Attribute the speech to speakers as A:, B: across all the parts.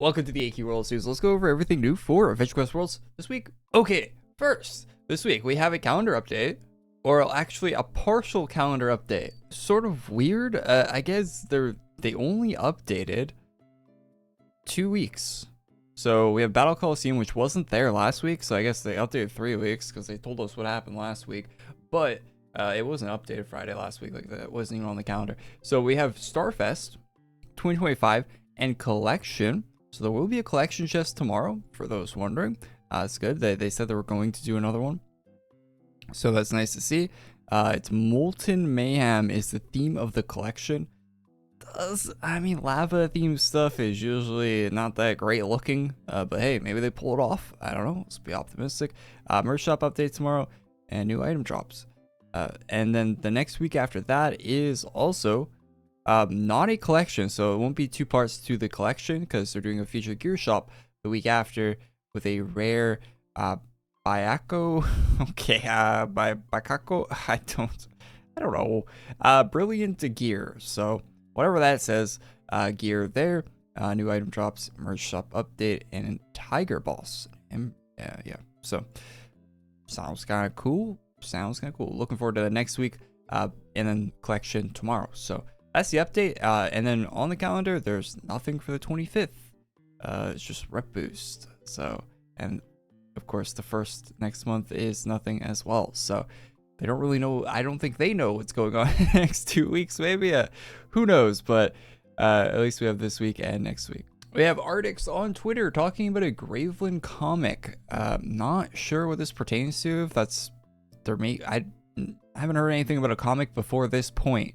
A: Welcome to the AQ World Series. Let's go over everything new for Adventure Quest Worlds this week. Okay, first, this week we have a calendar update, or actually a partial calendar update. Sort of weird. I guess they only updated 2 weeks. So we have Battle Coliseum, which wasn't there last week, so I guess they updated 3 weeks because they told us what happened last week. But it wasn't updated Friday last week, like that wasn't even on the calendar. So we have Starfest 2025 and Collection. So there will be a collection chest tomorrow, for those wondering. It's good. They said they were going to do another one. So that's nice to see. It's Molten Mayhem is the theme of the collection. Lava themed stuff is usually not that great looking. But hey, maybe they pull it off. I don't know. Let's be optimistic. Merch shop update tomorrow and new item drops. And then the next week after that is also not a collection, so it won't be 2 parts to the collection because they're doing a featured gear shop the week after with a rare Byako. Okay, Byako. I don't know. Brilliant gear. So whatever that says, gear there. New item drops, merch shop update, and Tiger Boss. And yeah. So sounds kind of cool. Looking forward to the next week. And then collection tomorrow. So that's the update. And then on the calendar, there's nothing for the 25th. It's just rep boost. So, and of course, the first next month is nothing as well. So they don't really know. I don't think they know what's going on in the next 2 weeks. Maybe who knows? But at least we have this week and next week. We have Artix on Twitter talking about a Gravelyn comic. Not sure what this pertains to. If that's their I haven't heard anything about a comic before this point.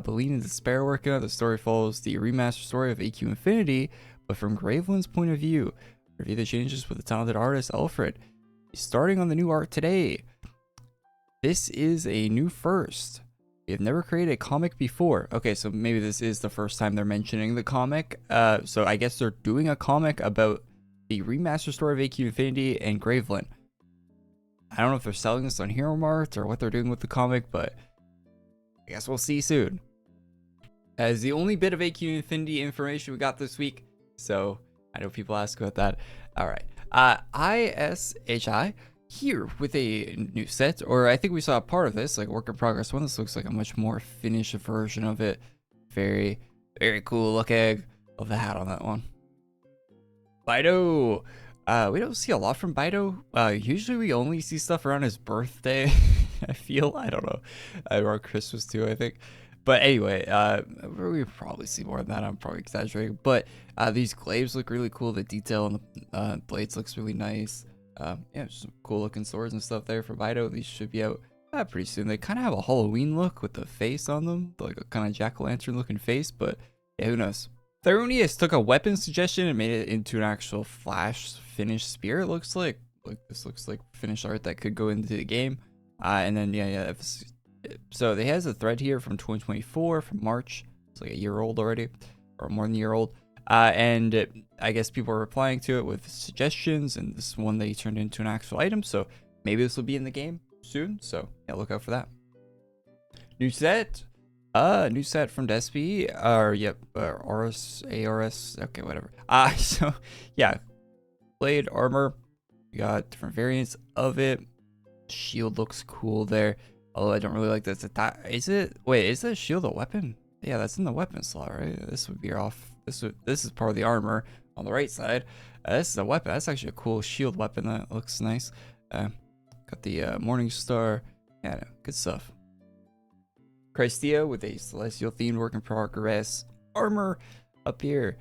A: Believe in Despair working on the story follows the remastered story of AQ Infinity, but from Gravelyn's point of view. Review the changes with the talented artist Alfred. He's starting on the new art today. This is a new first. We have never created a comic before. Okay, so maybe this is the first time they're mentioning the comic. So I guess they're doing a comic about the remastered story of AQ Infinity and Gravelyn. I don't know if they're selling this on Hero Mart or what they're doing with the comic, but I guess we'll see soon. As the only bit of AQ Infinity information we got this week, so I know people ask about that. All right, ISHI here with a new set, or I think we saw a part of this, like a work in progress one. This looks like a much more finished version of it. Very, very cool looking. Love the hat on that one. Bido. We don't see a lot from Bido. Usually we only see stuff around his birthday. I feel, I don't know, around Christmas too, I think. But anyway, we probably see more than that. I'm probably exaggerating. But these glaives look really cool. The detail on the blades looks really nice. Yeah, some cool looking swords and stuff there for Bido. These should be out pretty soon. They kind of have a Halloween look with the face on them, like a kind of jack-o'-lantern looking face. But yeah, who knows? TYronius took a weapon suggestion and made it into an actual flash finished spear. It looks like this looks like finished art that could go into the game. And then yeah. So they has a thread here from 2024 from March. It's like a year old already, or more than a year old. And I guess people are replying to it with suggestions, and this one they turned into an actual item. So maybe this will be in the game soon. So yeah, look out for that. New set from Despy, ARS, okay, whatever. So yeah, blade armor, we got different variants of it. Shield looks cool there, although I don't really like this attack. Is the shield a weapon? Yeah, that's in the weapon slot, right? This would be off. This is part of the armor on the right side. This is a weapon. That's actually a cool shield weapon that looks nice. Got the Morning Star. Yeah, good stuff. Krystia with a celestial themed work in progress armor up here.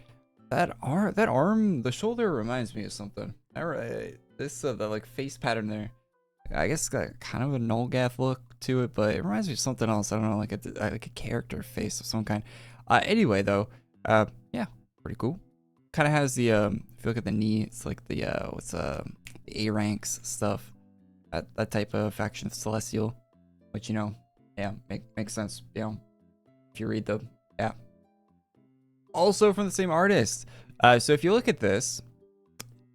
A: That arm, the shoulder reminds me of something. Alright, this the like face pattern there. I guess got kind of a Nolgath look to it, but it reminds me of something else. I don't know, like a character face of some kind. Anyway though, yeah, pretty cool. Kind of has the if you look at the knee, it's like the the A ranks stuff. That type of faction of celestial, which yeah, makes sense, if you read them. Yeah. Also from the same artist. So if you look at this,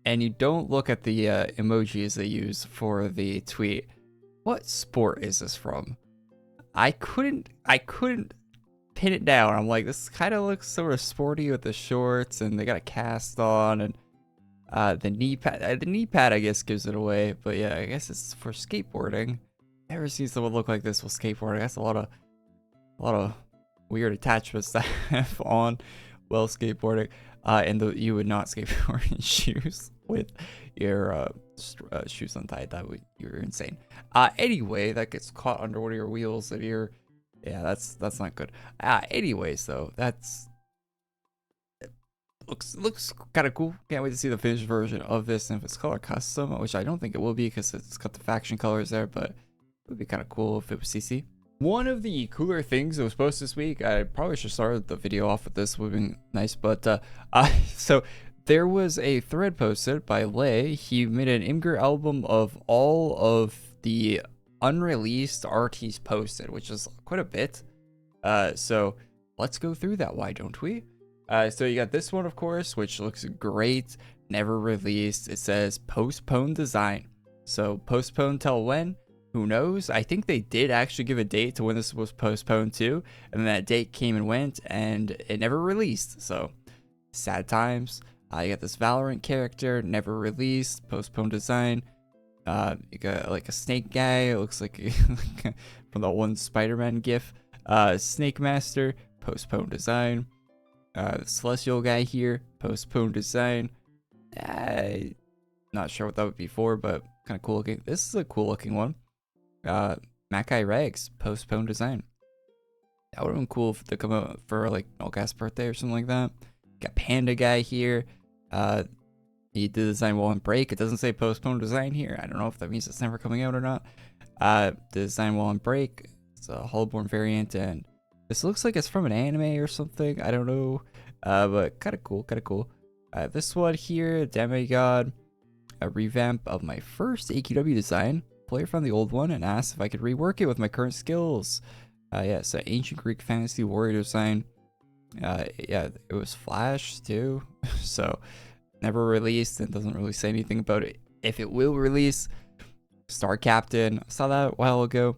A: and you don't look at the emojis they use for the tweet, what sport is this from? I couldn't pin it down. I'm like, this kind of looks sort of sporty with the shorts, and they got a cast on, and the knee pad I guess gives it away. But yeah, I guess it's for skateboarding. Never seen someone look like this with skateboarding. That's a lot of weird attachments to have on while skateboarding. And you would not skateboard in shoes with your shoes untied. You're insane. Anyway, that gets caught under one of your wheels and yeah, that's not good. Anyways, though, looks kind of cool. Can't wait to see the finished version of this, and if it's color custom, which I don't think it will be because it's got the faction colors there, but it would be kind of cool if it was CC. One of the cooler things that was posted this week, I probably should start the video off with this, would have been nice, but so there was a thread posted by Lay. He made an Imgur album of all of the unreleased art he's posted, which is quite a bit. So let's go through that, why don't we? So you got this one, of course, which looks great, never released. It says postponed design. So postponed till when? Who knows? I think they did actually give a date to when this was postponed to, and then that date came and went, and it never released. So sad times. You got this Valorant character, never released, postponed design. You got like a snake guy. It looks like from the one Spider-Man gif. Snake Master, postponed design. The Celestial guy here, postponed design. Not sure what that would be for, but kind of cool looking. This is a cool looking one. Mackay Rags, postponed design. That would have been cool if they come out for like Melgast's birthday or something like that. Got Panda guy here. He did design while on break. It doesn't say postponed design here. I don't know if that means it's never coming out or not. The design while on break. It's a Hullborn variant, and this looks like it's from an anime or something. I don't know. But kind of cool, this one here, Demigod, a revamp of my first AQW design. Player found the old one and asked if I could rework it with my current skills. Yeah, so ancient Greek fantasy warrior design. Yeah, it was Flash too. So never released, and doesn't really say anything about it if it will release. Star Captain, I saw that a while ago.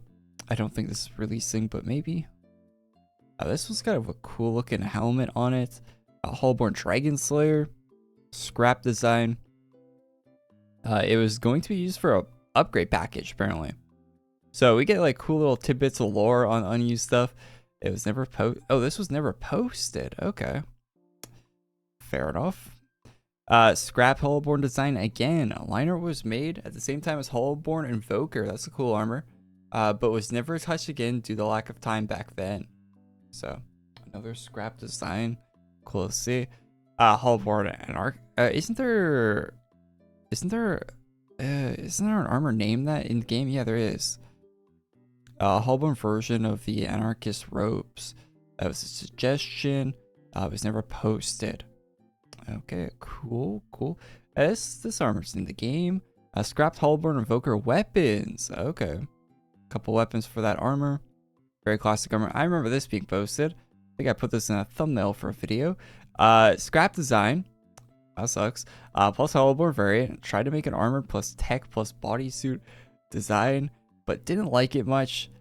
A: I don't think this is releasing, but maybe. This one's kind of a cool looking helmet on it. A Hullborn Dragon Slayer. Scrap design. It was going to be used for a upgrade package apparently. So we get like cool little tidbits of lore on unused stuff. It was never this was never posted. Okay. Fair enough. Scrap Hullborn design again. A liner was made at the same time as Hullborn Invoker. That's a cool armor. But was never touched again due to the lack of time back then. So another scrap design. Cool to see. Hullborn and Arc. Isn't there an armor named that in the game? Yeah, there is. A Hullborn version of the Anarchist robes. That was a suggestion. It was never posted. Okay, cool. This armor's in the game. Scrapped Hullborn Invoker weapons. Okay. Couple weapons for that armor. Very classic armor. I remember this being posted. I think I put this in a thumbnail for a video. Scrap design. That sucks. Plus Hullborn variant. Tried to make an armor plus tech plus bodysuit design, but didn't like it much.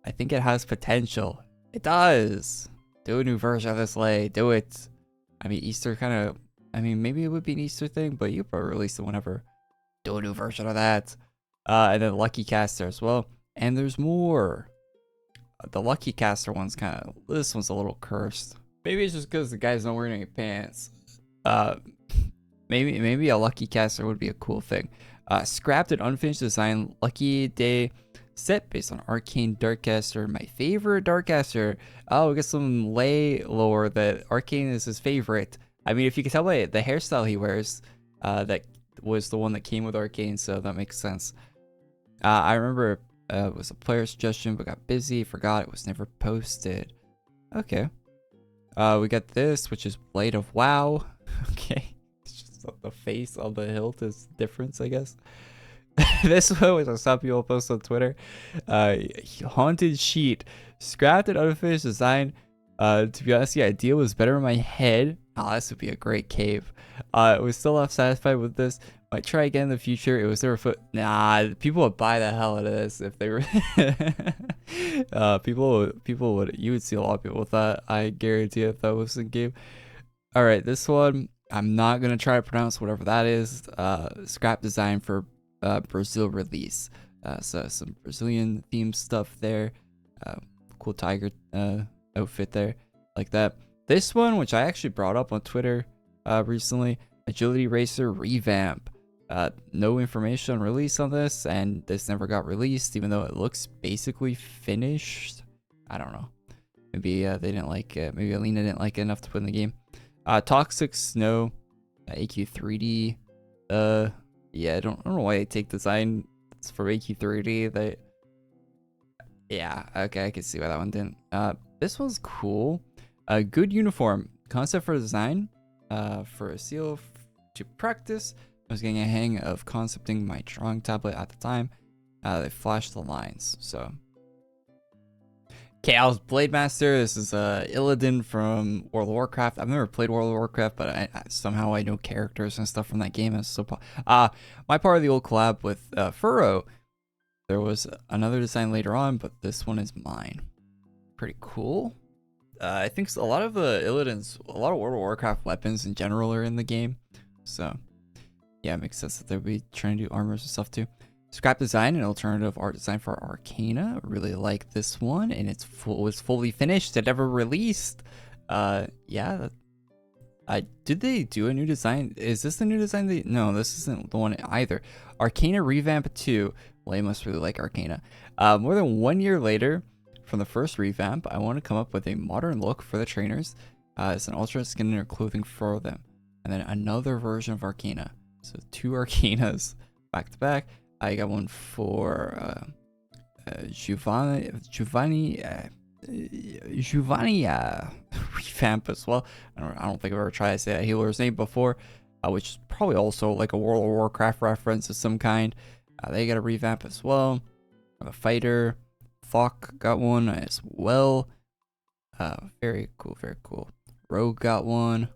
A: I think it has potential. It does. Do a new version of this, Lay. Do it. I mean, Easter kind of. I mean, maybe it would be an Easter thing, but you probably release it whenever. Do a new version of that. And then Lucky Caster as well. And there's more. The Lucky Caster one's kind of. This one's a little cursed. Maybe it's just because the guy's not wearing any pants. Maybe a Lucky Caster would be a cool thing. Scrapped and unfinished design Lucky Day set based on Arcane Darkcaster, my favorite Darkcaster. Oh, we got some Lay lore that Arcane is his favorite. I mean, if you can tell by the hairstyle he wears, that was the one that came with Arcane, so that makes sense. I remember it was a player suggestion, but got busy, forgot it was never posted. Okay. We got this, which is Blade of WoW. Okay. It's just the face on the hilt is difference, I guess. This one, which I saw people post on Twitter. Haunted Sheet. Scrapped and unfinished design. To be honest, the idea was better in my head, Oh, this would be a great cave. We're still not satisfied with this. Might try again in the future. It was there for nah. People would buy the hell out of this if they were. People would. You would see a lot of people with that. I guarantee if that was in game. All right, this one I'm not gonna try to pronounce whatever that is. Scrap design for Brazil release. So some Brazilian themed stuff there. Cool tiger outfit there, like that. This one, which I actually brought up on Twitter recently, Agility Racer revamp. No information on release on this, and this never got released, even though it looks basically finished. I don't know. Maybe they didn't like it. Maybe Alina didn't like it enough to put in the game. Toxic Snow, AQ3D. Yeah, I don't know why they take design for AQ3D. Yeah, okay, I can see why that one didn't. This one's cool. A good uniform concept for design. For a seal to practice. I was getting a hang of concepting my drawing tablet at the time. They flashed the lines. So, Chaos Blade Master. This is Illidan from World of Warcraft. I've never played World of Warcraft, but somehow I know characters and stuff from that game. It's so my part of the old collab with Furrow. There was another design later on, but this one is mine. Pretty cool. I think a lot of Illidan's, a lot of World of Warcraft weapons in general are in the game. So, yeah, it makes sense that they'll be trying to do armors and stuff too. Scrap design and alternative art design for Arcana. Really like this one, and was fully finished. It never released. Yeah. Did they do a new design? Is this the new design? No, this isn't the one either. Arcana Revamp 2. Well, you must really like Arcana. More than 1 year later from the first revamp, I want to come up with a modern look for the trainers. It's an alternate skin or clothing for them. And then another version of Arcana. So 2 Arcanas back to back. I got one for Giovanni revamp as well. I don't think I've ever tried to say that healer's name before, which is probably also like a World of Warcraft reference of some kind. They got a revamp as well. The fighter, Thok got one as well. Very cool, very cool. Rogue got one.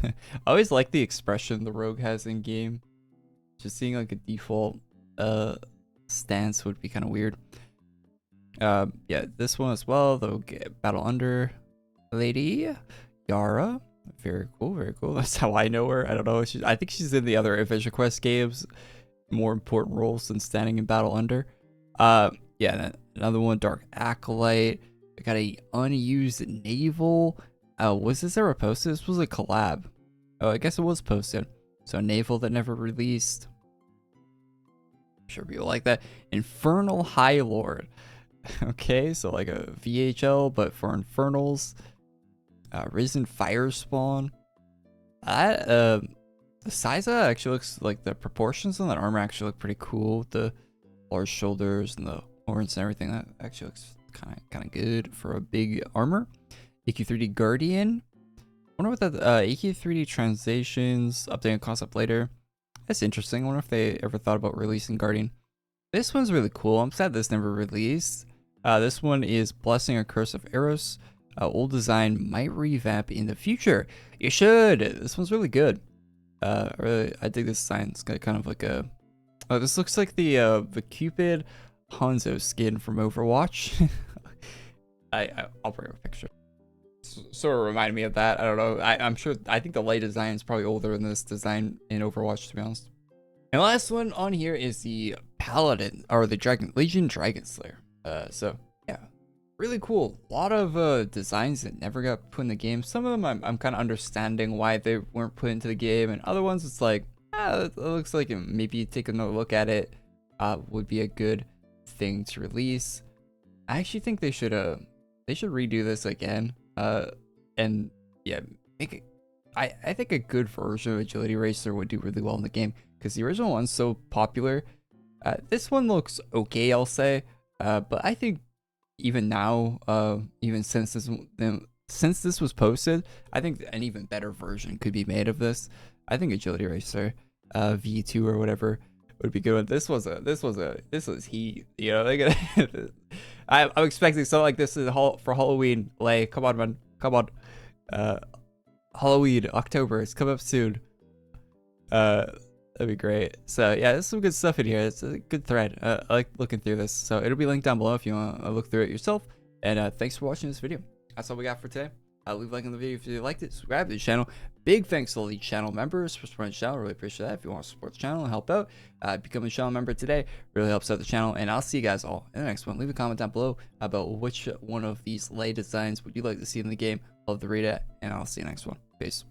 A: I always like the expression the Rogue has in game. Just seeing like a default stance would be kind of weird. Yeah, this one as well. The Battle Under lady, Yara. Very cool, very cool. That's how I know her. I don't know. I think she's in the other Vision Quest games. More important roles than standing in Battle Under. Yeah, another one, Dark Acolyte. I got a unused naval. Was this ever posted? This was a collab. Oh, I guess it was posted. So naval that never released. I'm sure people like that. Infernal High Lord. Okay, so like a VHL, but for Infernals. Risen Fire Spawn. The size of that actually looks like the proportions on that armor actually look pretty cool. The large shoulders and the horns and everything. That actually looks kind of good for a big armor. AQ3D Guardian. I wonder what that AQ3D translations, updating concept later. That's interesting. I wonder if they ever thought about releasing Guardian. This one's really cool. I'm sad this never released. This one is Blessing or Curse of Eros. Old design might revamp in the future. You should. This one's really good. Really, I dig this design. It's got kind of like a. Oh, this looks like the Cupid Hanzo skin from Overwatch. I'll bring a picture. Sort of reminded me of that. I don't know. I'm sure. I think the light design is probably older than this design in Overwatch, to be honest. And the last one on here is the Paladin or the Legion Dragon Slayer. So yeah, really cool. A lot of designs that never got put in the game. Some of them I'm kind of understanding why they weren't put into the game, and other ones it's like, it looks like maybe take another look at it. Would be a good thing to release. I actually think they should redo this again. And yeah, make it. I think a good version of Agility Racer would do really well in the game because the original one's so popular. This one looks okay, I'll say. But I think even now, even since this was posted, I think an even better version could be made of this. I think Agility Racer, V2 or whatever would be good. This was heat. You know, they gonna. I'm expecting something like this for Halloween. Like, come on, man, come on. Halloween, October. It's coming up soon. That'd be great. So yeah, there's some good stuff in here. It's a good thread. I like looking through this. So it'll be linked down below if you want to look through it yourself. And thanks for watching this video. That's all we got for today. Leave a like on the video if you liked it. Subscribe to the channel. Big thanks to all the channel members for supporting the channel. Really appreciate that. If you want to support the channel and help out, become a channel member today. Really helps out the channel. And I'll see you guys all in the next one. Leave a comment down below about which one of these lay designs would you like to see in the game. Love to read it. And I'll see you next one. Peace.